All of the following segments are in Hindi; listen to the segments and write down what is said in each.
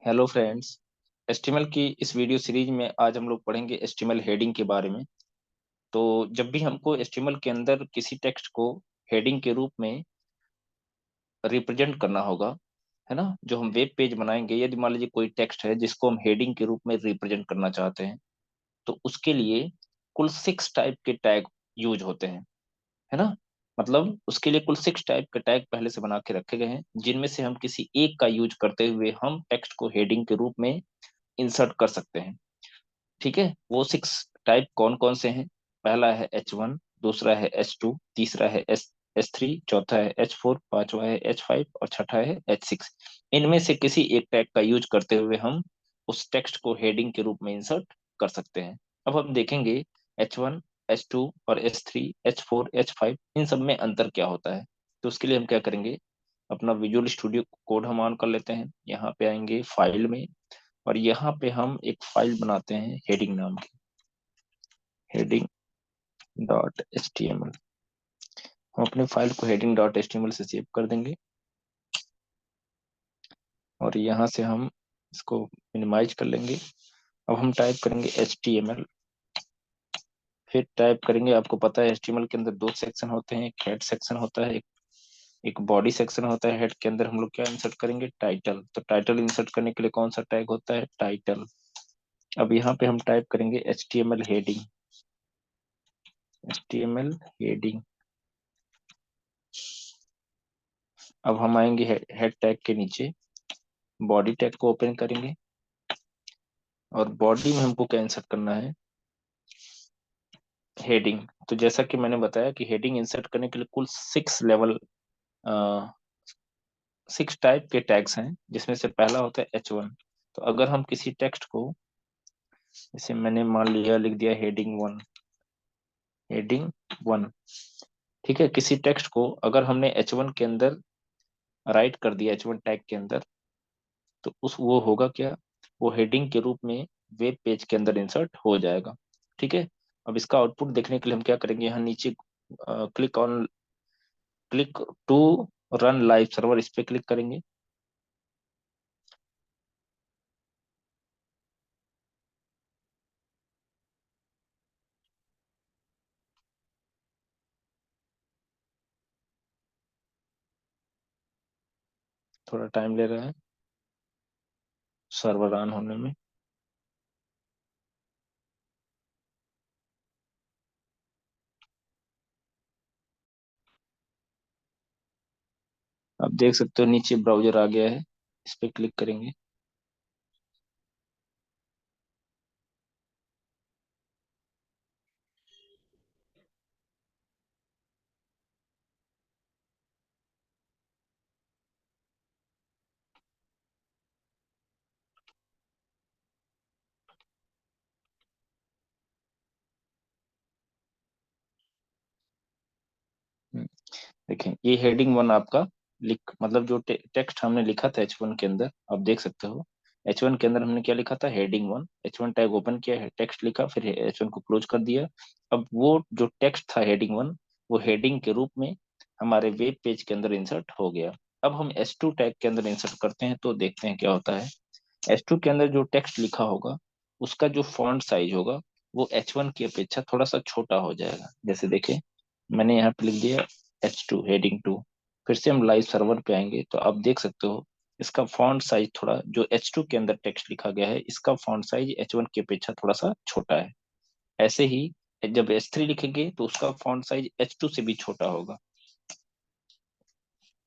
Hello friends. एचटीएमएल की इस वीडियो सीरीज में आज हम लोग पढ़ेंगे एचटीएमएल हेडिंग के बारे में। तो जब भी हमको एचटीएमएल के अंदर किसी टेक्स्ट को हेडिंग के रूप में रिप्रेजेंट करना होगा, है ना, जो हम वेब पेज बनाएंगे, यदि मान लीजिए कोई टेक्स्ट है जिसको हम हेडिंग के रूप में रिप्रेजेंट करना चाहते हैं, तो उसके लिए कुल 6 टाइप के टैग यूज होते हैं, है ना। मतलब उसके लिए कुल 6 टाइप के टैग पहले से बना के रखे गए हैं, जिनमें से हम किसी एक का यूज करते हुए हम टेक्स्ट को हेडिंग के रूप में इंसर्ट कर सकते हैं। ठीक है, वो 6 टाइप कौन कौन से हैं? पहला है H1, दूसरा है H2, तीसरा है S3, चौथा है H4, पांचवा है H5 और छठा है H6। इनमें से किसी एक टैग का यूज करते हुए हम उस टेक्स्ट को हेडिंग के रूप में इंसर्ट कर सकते हैं। अब हम देखेंगे H1, H2 और S3, H4, H5 इन सब में अंतर क्या होता है। तो उसके लिए हम क्या करेंगे, अपना विजुअल स्टूडियो कोड हम ऑन कर लेते हैं, यहाँ पे आएंगे फाइल में, और यहाँ पे हम एक फाइल बनाते हैं हेडिंग नाम की, heading dot H T M L. हम अपने फाइल को heading dot H T M L से सेव कर देंगे, और यहाँ से हम इसको मिनिमाइज कर लेंगे। अब हम टाइप करेंगे एच टी एम एल, फिर टाइप करेंगे, आपको पता है एच टी एम एल के अंदर 2 सेक्शन होते हैं, एक हेड सेक्शन होता है, एक बॉडी सेक्शन होता है। हेड के अंदर हम लोग क्या इंसर्ट करेंगे, टाइटल। तो टाइटल इंसर्ट करने के लिए कौन सा टैग होता है, टाइटल। अब यहाँ पे हम टाइप करेंगे H T M L heading, H T M L heading. अब हम आएंगे हेड टैग के नीचे, बॉडी टैग को ओपन करेंगे, और बॉडी में हमको क्या इंसर्ट करना है, हेडिंग। तो जैसा कि मैंने बताया कि हेडिंग इंसर्ट करने के लिए कुल 6 टाइप के टैग्स हैं, जिसमें से पहला होता है H1। तो अगर हम किसी टेक्स्ट को, जैसे मैंने मान लिया लिख दिया हेडिंग 1, हेडिंग 1, ठीक है, किसी टेक्स्ट को अगर हमने H1 के अंदर राइट कर दिया, H1 टैग के अंदर, तो उस वो होगा क्या, वो हेडिंग के रूप में वेब पेज के अंदर इंसर्ट हो जाएगा। ठीक है। अब इसका आउटपुट देखने के लिए हम क्या करेंगे, यहाँ नीचे click to run live server, इस पे क्लिक करेंगे। थोड़ा टाइम ले रहा है सर्वर ऑन होने में। आप देख सकते हो नीचे ब्राउजर आ गया है, इस पे क्लिक करेंगे। देखें, ये हेडिंग 1 आपका लिख, मतलब जो टेक्स्ट हमने लिखा था H1 के अंदर, आप देख सकते हो H1 के अंदर हमने क्या लिखा था, हेडिंग 1। H1 टैग ओपन किया है, टेक्स्ट लिखा, फिर H1 को क्लोज कर दिया। अब वो जो टेक्स्ट था हेडिंग 1, वो हेडिंग के रूप में हमारे वेब पेज के अंदर इंसर्ट हो गया। अब हम S2 टैग के अंदर इंसर्ट करते हैं, तो देखते हैं क्या होता है। H2 के अंदर जो टेक्स्ट लिखा होगा, उसका जो फॉन्ट साइज होगा, वो H1 की अपेक्षा थोड़ा सा छोटा हो जाएगा। जैसे देखें, मैंने यहाँ पे लिख दिया H2 हेडिंग 2। फिर से हम लाइव सर्वर पे आएंगे, तो आप देख सकते हो इसका फॉन्ट साइज थोड़ा, जो H2 के अंदर टेक्स्ट लिखा गया है, इसका फॉन्ट साइज H1 की अपेक्षा थोड़ा सा छोटा है। ऐसे ही जब S3 लिखेंगे, तो उसका फॉन्ट साइज H2 से भी छोटा होगा।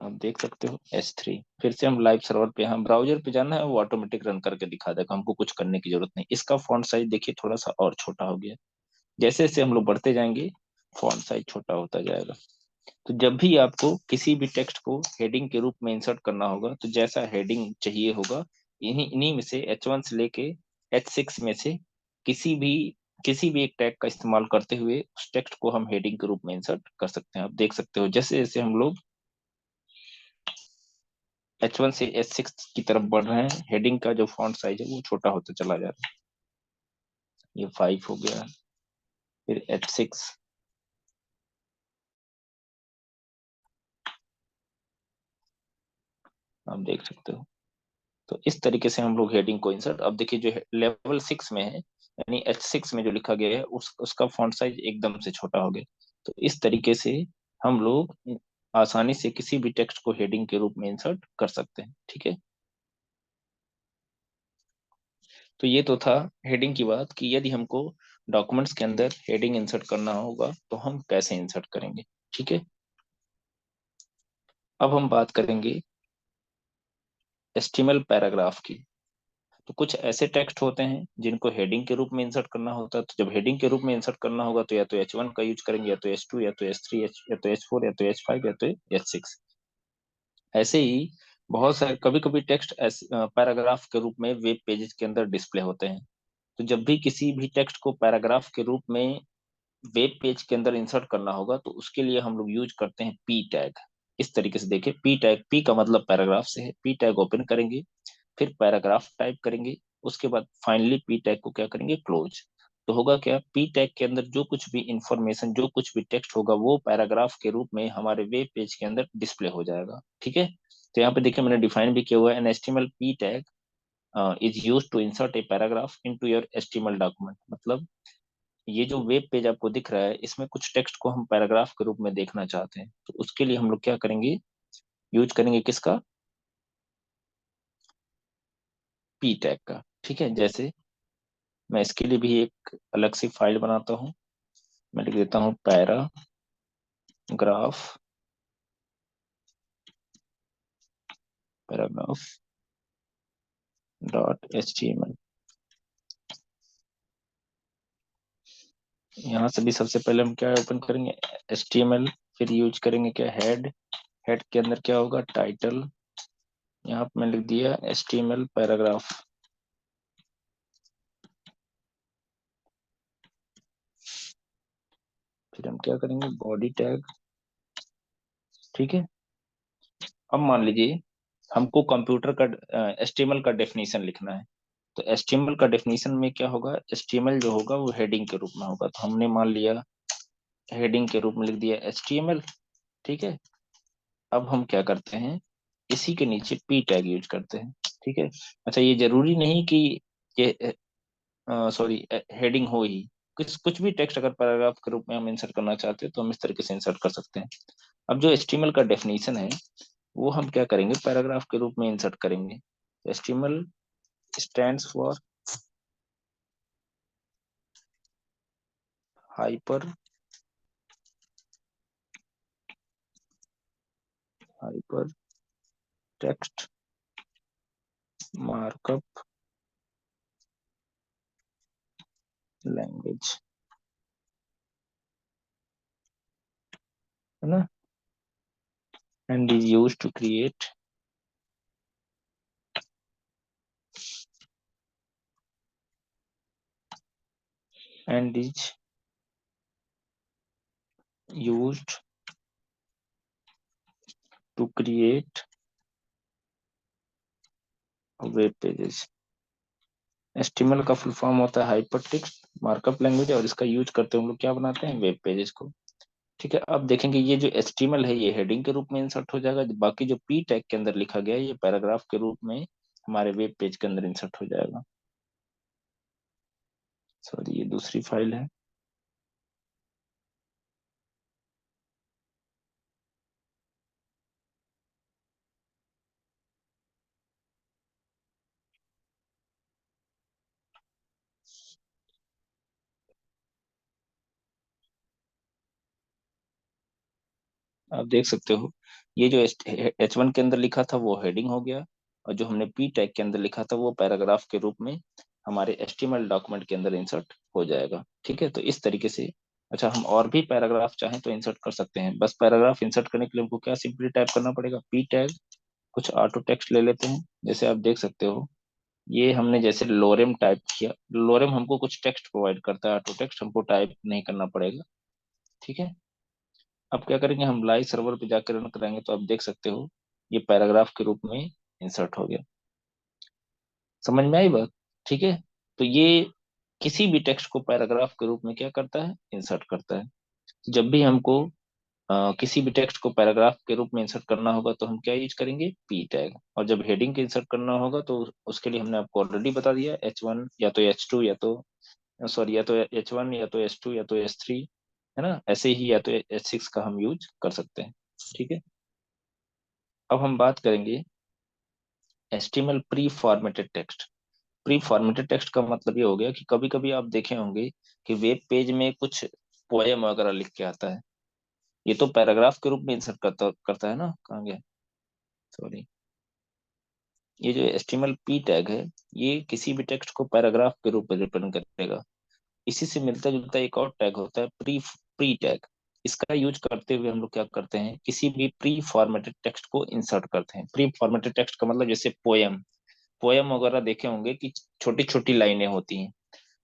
आप देख सकते हो S3। फिर से हम लाइव सर्वर पे, हम ब्राउजर पे जाना है, वो ऑटोमेटिक रन करके दिखा देगा, हमको कुछ करने की जरूरत नहीं। इसका फॉन्ट साइज देखिए थोड़ा सा और छोटा हो गया। जैसे जैसे हम लोग बढ़ते जाएंगे, फॉन्ट साइज छोटा होता जाएगा। तो जब भी आपको किसी भी टेक्स्ट को हेडिंग के रूप में इंसर्ट करना होगा, तो जैसा हेडिंग चाहिए होगा, इन्हीं इन्हीं में से H1 से लेके H6 में से किसी भी किसी भी एक टैग का इस्तेमाल करते हुए उस टेक्स्ट को हम हेडिंग के रूप में इंसर्ट कर सकते हैं। आप देख सकते हो जैसे जैसे हम लोग H1 से H6 की तरफ बढ़ रहे हैं, हेडिंग का जो फॉन्ट साइज है वो छोटा होता चला जा रहा है। ये 5 हो गया, फिर H6। आप देख सकते हो तो इस तरीके से हम लोग हेडिंग को इंसर्ट, अब देखिए जो लेवल 6 में है, यानी H6 में जो लिखा गया है उसका फॉन्ट साइज एकदम से छोटा हो गया। तो इस तरीके से हम लोग आसानी से किसी भी टेक्स्ट को हेडिंग के रूप में इंसर्ट कर सकते हैं। ठीक है, तो ये तो था हेडिंग की बात कि यदि हमको डॉक्यूमेंट्स के अंदर हेडिंग इंसर्ट करना होगा तो हम कैसे इंसर्ट करेंगे। ठीक है, अब हम बात करेंगे एचटीएमएल पैराग्राफ की। तो कुछ ऐसे टेक्स्ट होते हैं जिनको हेडिंग के रूप में इंसर्ट करना होता है। तो जब हेडिंग के रूप में इंसर्ट करना होगा तो या तो H1 का यूज करेंगे, या तो H2, या तो H3, या तो H4, या तो H5, या तो H6। ऐसे ही बहुत सारे कभी कभी टेक्स्ट पैराग्राफ के रूप में वेब पेजेस के अंदर डिस्प्ले होते हैं। तो जब भी किसी भी टेक्स्ट को पैराग्राफ के रूप में वेब पेज के अंदर इंसर्ट करना होगा तो उसके लिए हम लोग यूज करते हैं पी टैग। इस तरीके से देखिए, पी टैग, पी का मतलब पैराग्राफ से है, पी टैग ओपन करेंगे, फिर पैराग्राफ टाइप करेंगे, उसके बाद फाइनली पी टैग को क्या करेंगे, क्लोज। तो होगा क्या, पी टैग के अंदर जो कुछ भी इंफॉर्मेशन, जो कुछ भी टेक्स्ट होगा वो पैराग्राफ के रूप में हमारे वेब पेज के अंदर डिस्प्ले हो जाएगा। ठीक है, तो यहाँ पे देखिए मैंने डिफाइन भी किया हुआ है, an HTML P tag is use to insert a paragraph into your HTML document. मतलब ये जो वेब पेज आपको दिख रहा है इसमें कुछ टेक्स्ट को हम पैराग्राफ के रूप में देखना चाहते हैं, तो उसके लिए हम लोग क्या करेंगे, यूज करेंगे किसका, पी टैग का। ठीक है, जैसे मैं इसके लिए भी एक अलग सी फाइल बनाता हूँ। मैं लिख देता हूँ paragraph, paragraph dot H T M L. यहाँ से भी सबसे पहले हम क्या ओपन करेंगे, एच टी एम एल, फिर यूज करेंगे क्या, हेड। हेड के अंदर क्या होगा, टाइटल। यहाँ पे मैं लिख दिया H T M L paragraph. फिर हम क्या करेंगे, बॉडी टैग। ठीक है, अब मान लीजिए हमको कंप्यूटर का एचटीएमएल का डेफिनेशन लिखना है। तो एचटीएमएल का डेफिनेशन में क्या होगा, एचटीएमएल जो होगा वो हेडिंग के रूप में होगा। तो हमने मान लिया हेडिंग के रूप में लिख दिया एचटीएमएल। ठीक है, अब हम क्या करते हैं, इसी के नीचे पी टैग यूज करते हैं। ठीक है, अच्छा ये जरूरी नहीं कि ये सॉरी हेडिंग हो ही, कुछ कुछ भी टेक्स्ट अगर पैराग्राफ के रूप में हम इंसर्ट करना चाहते हैं तो हम इस तरीके से इंसर्ट कर सकते हैं। अब जो एचटीएमएल का डेफिनेशन है वो हम क्या करेंगे, पैराग्राफ के रूप में इंसर्ट करेंगे। HTML stands for hyper hyper text markup language, है ना, and is use to create and is used to create web pages. HTML का फुल फॉर्म होता है हाइपर टेक्स्ट मार्कअप लैंग्वेज, और इसका यूज करते हम लोग क्या बनाते हैं, वेब पेजेस को। ठीक है, अब देखेंगे ये जो एचटीएमएल है ये हेडिंग के रूप में इंसर्ट हो जाएगा, बाकी जो पी टैग के अंदर लिखा गया है ये पैराग्राफ के रूप में हमारे वेब पेज के अंदर इंसर्ट हो जाएगा। सॉरी, ये दूसरी फाइल है। आप देख सकते हो ये जो H1 के अंदर लिखा था वो हेडिंग हो गया, और जो हमने पी टैग के अंदर लिखा था वो पैराग्राफ के रूप में हमारे एचटीएमएल डॉक्यूमेंट के अंदर इंसर्ट हो जाएगा। ठीक है, तो इस तरीके से, अच्छा हम और भी पैराग्राफ चाहें तो इंसर्ट कर सकते हैं। बस पैराग्राफ इंसर्ट करने के लिए हमको क्या सिंपली टाइप करना पड़ेगा, पी टैग, कुछ ऑटो टेक्स्ट ले लेते हैं। जैसे आप देख सकते हो ये हमने जैसे लोरेम टाइप किया, लोरेम हमको कुछ टेक्स्ट प्रोवाइड करता है, ऑटो टेक्स्ट हमको टाइप नहीं करना पड़ेगा। ठीक है, अब क्या करेंगे, हम लाइव सर्वर पे जाकर रन कराएंगे तो आप देख सकते हो ये पैराग्राफ के रूप में इंसर्ट हो गया। समझ में आई बात। ठीक है, तो ये किसी भी टेक्स्ट को पैराग्राफ के रूप में क्या करता है, इंसर्ट करता है। जब भी हमको किसी भी टेक्स्ट को पैराग्राफ के रूप में इंसर्ट करना होगा तो हम क्या यूज करेंगे, पी टैग। और जब हेडिंग के इंसर्ट करना होगा तो उसके लिए हमने आपको ऑलरेडी बता दिया, H1 या तो H2 या तो सॉरी या तो H1 या तो S2 या तो S3, है ना, ऐसे ही या तो H6 का हम यूज कर सकते हैं। ठीक है, अब हम बात करेंगे HTML pre formatted text. Pre formatted text का मतलब ये हो गया कि कभी कभी आप देखे होंगे कि वेब पेज में कुछ पोएम वगैरह लिख के आता है, ये तो पैराग्राफ के रूप में इंसर्ट करता करता है ना, कहाँ गया, सॉरी, ये जो HTML पी टैग है, ये किसी भी टेक्स्ट को पैराग्राफ के रूप में रिप्रेजेंट करेगा। इसी से मिलता जुलता एक और टैग होता है प्री प्री टैग। इसका यूज करते हुए हम लोग क्या करते हैं, किसी भी प्री फॉर्मेटेड टेक्स्ट को इंसर्ट करते हैं। प्री फॉर्मेटेड टेक्स्ट का मतलब जैसे पोयम, पोयम वगैरह देखे होंगे कि छोटी छोटी लाइनें होती हैं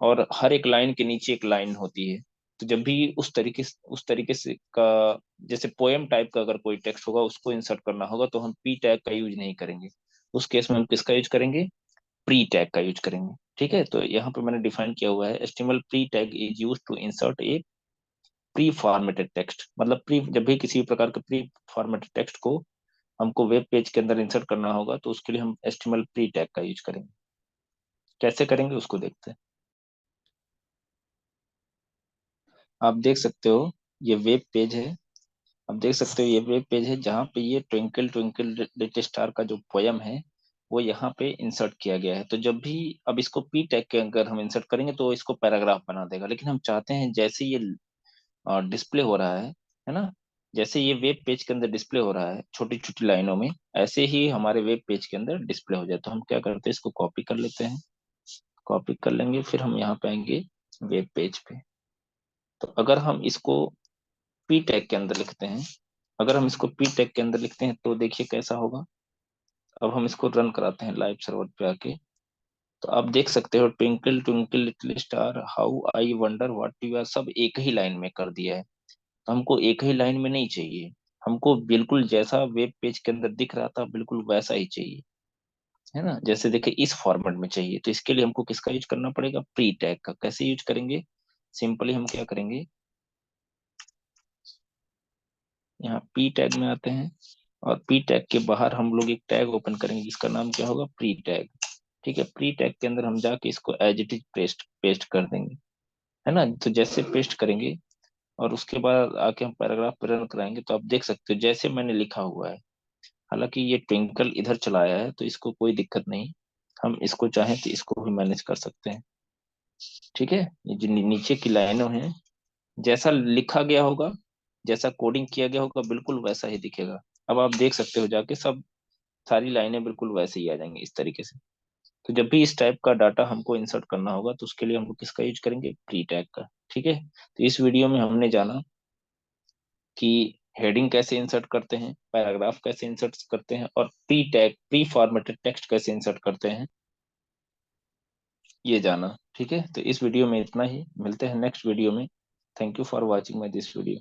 और हर एक लाइन के नीचे एक लाइन होती है। तो जब भी उस तरीके से का जैसे पोएम टाइप का अगर कोई टेक्स्ट होगा उसको इंसर्ट करना होगा तो हम पी टैग का यूज नहीं करेंगे। उस केस में हम किसका यूज करेंगे, प्री टैग का यूज करेंगे। ठीक है, तो यहाँ पे मैंने डिफाइन किया हुआ है, HTML pre tag is use to insert a pre formatted text. मतलब प्री, जब भी किसी प्रकार के प्री फॉर्मेटेड टेक्स्ट को हमको वेब पेज के अंदर इंसर्ट करना होगा तो उसके लिए हम HTML प्री टैग का यूज करेंगे। कैसे करेंगे उसको देखते हैं। आप देख सकते हो ये वेब पेज है, आप देख सकते हो ये वेब पेज है जहाँ पे ये ट्विंकल ट्विंकल लिटिल स्टार का जो पोयम है वो यहाँ पे इंसर्ट किया गया है। तो जब भी अब इसको पी टैग के अगर हम इंसर्ट करेंगे तो इसको पैराग्राफ बना देगा, लेकिन हम चाहते हैं जैसे ये डिस्प्ले हो रहा है ना, जैसे ये वेब पेज के अंदर डिस्प्ले हो रहा है छोटी छोटी लाइनों में, ऐसे ही हमारे वेब पेज के अंदर डिस्प्ले हो जाए। तो हम क्या करते हैं, इसको कॉपी कर लेते हैं, कॉपी कर लेंगे, फिर हम यहाँ पे आएंगे वेब पेज पे। तो अगर हम इसको पी टैग के अंदर लिखते हैं, अगर हम इसको पी टैग के अंदर लिखते हैं तो देखिए कैसा होगा। अब हम इसको रन कराते हैं लाइव सर्वर पे आके। तो आप देख सकते हो twinkle twinkle little star how I wonder what you are, सब एक ही लाइन में कर दिया है। तो हमको एक ही लाइन में नहीं चाहिए, हमको बिल्कुल जैसा वेब पेज के अंदर दिख रहा था बिल्कुल वैसा ही चाहिए, है ना। जैसे देखिए इस फॉर्मेट में चाहिए, तो इसके लिए हमको किसका यूज करना पड़ेगा, प्री टैग का। कैसे यूज करेंगे, सिंपली हम क्या करेंगे, यहाँ पी टैग में आते हैं और पी टैग के बाहर हम लोग एक टैग ओपन करेंगे जिसका नाम क्या होगा, प्री टैग। ठीक है, प्री टैग के अंदर हम जाके इसको as it is paste paste कर देंगे, है ना। तो जैसे पेस्ट करेंगे और उसके बाद आके हम पैराग्राफ पे रन कराएंगे तो आप देख सकते हो जैसे मैंने लिखा हुआ है। हालांकि ये ट्विंकल इधर चला आया है तो इसको कोई दिक्कत नहीं, हम इसको चाहें तो इसको भी मैनेज कर सकते हैं। ठीक है, ये जो नीचे की लाइनों हैं, जैसा लिखा गया होगा, जैसा कोडिंग किया गया होगा बिल्कुल वैसा ही दिखेगा। अब आप देख सकते हो जाके सब सारी लाइनें बिल्कुल वैसे ही आ जाएंगी इस तरीके से। तो जब भी इस टाइप का डाटा हमको इंसर्ट करना होगा तो उसके लिए हम लोग किसका यूज करेंगे, प्री टैग का। ठीक है, तो इस वीडियो में हमने जाना कि हेडिंग कैसे इंसर्ट करते हैं, पैराग्राफ कैसे इंसर्ट करते हैं और pre tag pre formatted text कैसे इंसर्ट करते हैं, ये जाना। ठीक है, तो इस वीडियो में इतना ही, मिलते हैं नेक्स्ट वीडियो में। Thank you for watching my this video.